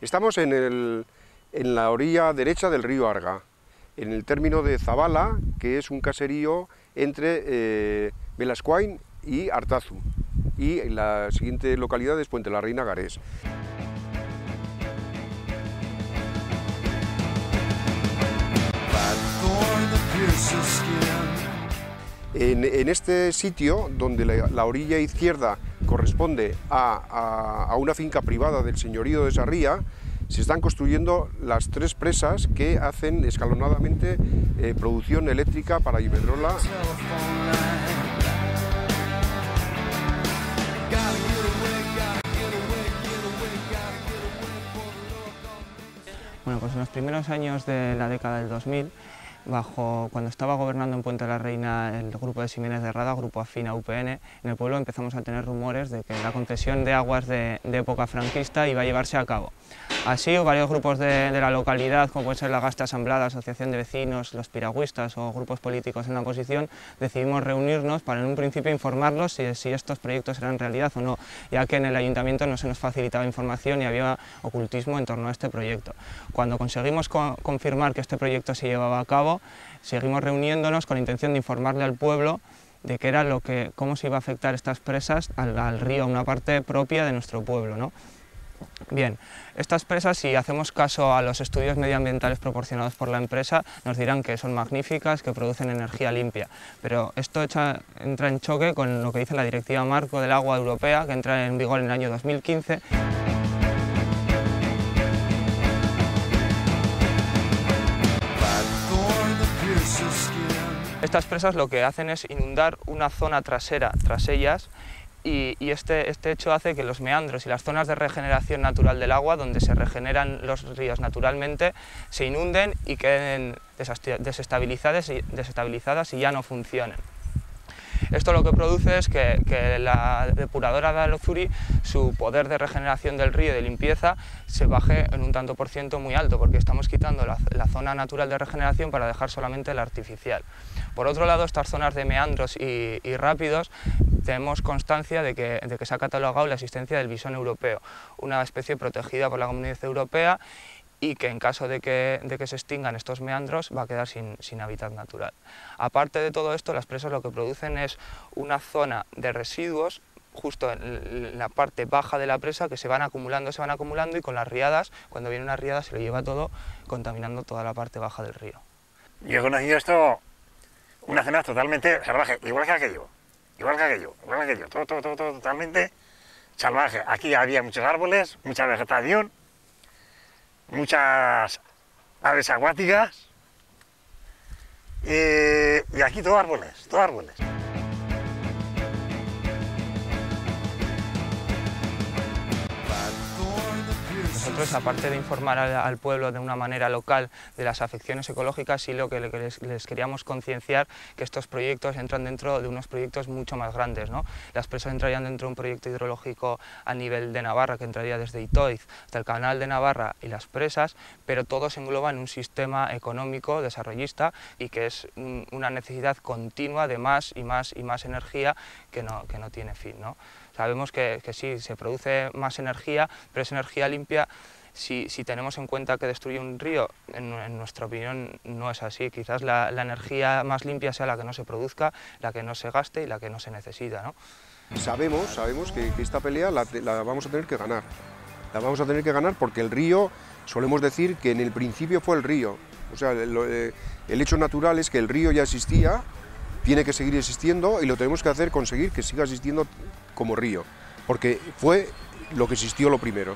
Estamos en la orilla derecha del río Arga, en el término de Zabala, que es un caserío entre Belascuain y Artazu, y la siguiente localidad es Puente la Reina Garés. En este sitio, donde la orilla izquierda corresponde a una finca privada del señorío de Sarria, se están construyendo las 3 presas que hacen escalonadamente producción eléctrica para Iberdrola. Bueno, pues en los primeros años de la década del 2000, cuando estaba gobernando en Puente la Reina el grupo de Ximénez de Rada, grupo afín a UPN, en el pueblo empezamos a tener rumores de que la concesión de aguas de época franquista iba a llevarse a cabo. Así, varios grupos de la localidad, como puede ser la Gasta Asamblada, Asociación de Vecinos, los piragüistas o grupos políticos en la oposición, decidimos reunirnos para en un principio informarlos si estos proyectos eran realidad o no, ya que en el ayuntamiento no se nos facilitaba información y había ocultismo en torno a este proyecto. Cuando conseguimos confirmar que este proyecto se llevaba a cabo, seguimos reuniéndonos con la intención de informarle al pueblo de qué era cómo se iba a afectar estas presas al río, a una parte propia de nuestro pueblo, ¿no? Bien, estas presas, si hacemos caso a los estudios medioambientales proporcionados por la empresa, nos dirán que son magníficas, que producen energía limpia, pero esto entra en choque con lo que dice la Directiva Marco del Agua Europea, que entra en vigor en el año 2015. Estas presas lo que hacen es inundar una zona trasera tras ellas, y este hecho hace que los meandros y las zonas de regeneración natural del agua, donde se regeneran los ríos naturalmente, se inunden y queden desestabilizadas y ya no funcionen. Esto lo que produce es que la depuradora de Alozuri, su poder de regeneración del río y de limpieza, se baje en un tanto por ciento muy alto, porque estamos quitando la zona natural de regeneración para dejar solamente la artificial. Por otro lado, estas zonas de meandros y rápidos, tenemos constancia de que se ha catalogado la existencia del visón europeo, una especie protegida por la Comunidad Europea, y que en caso de que se extingan estos meandros va a quedar sin hábitat natural. Aparte de todo esto, las presas lo que producen es una zona de residuos justo en la parte baja de la presa, que se van acumulando y con las riadas, cuando viene una riada se lo lleva todo, contaminando toda la parte baja del río. Yo he conocido esto, una zona totalmente salvaje, igual que aquello, todo totalmente salvaje. Aquí había muchos árboles, mucha vegetación, muchas aves acuáticas, y aquí todo árboles. Nosotros, aparte de informar al pueblo de una manera local de las afecciones ecológicas, sí lo que les queríamos concienciar que estos proyectos entran dentro de unos proyectos mucho más grandes, ¿no? Las presas entrarían dentro de un proyecto hidrológico a nivel de Navarra, que entraría desde Itoiz hasta el Canal de Navarra y las presas, pero todo se engloba en un sistema económico desarrollista y que es una necesidad continua de más y más energía que no tiene fin, ¿no? Sabemos que sí, se produce más energía, pero es energía limpia. Si tenemos en cuenta que destruye un río, en nuestra opinión no es así. Quizás la energía más limpia sea la que no se produzca, la que no se gaste y la que no se necesita, ¿no? Sabemos que esta pelea la vamos a tener que ganar. La vamos a tener que ganar porque el río, solemos decir que en el principio fue el río. O sea, el hecho natural es que el río ya existía, tiene que seguir existiendo y lo tenemos que hacer conseguir que siga existiendo como río, porque fue lo que existió lo primero.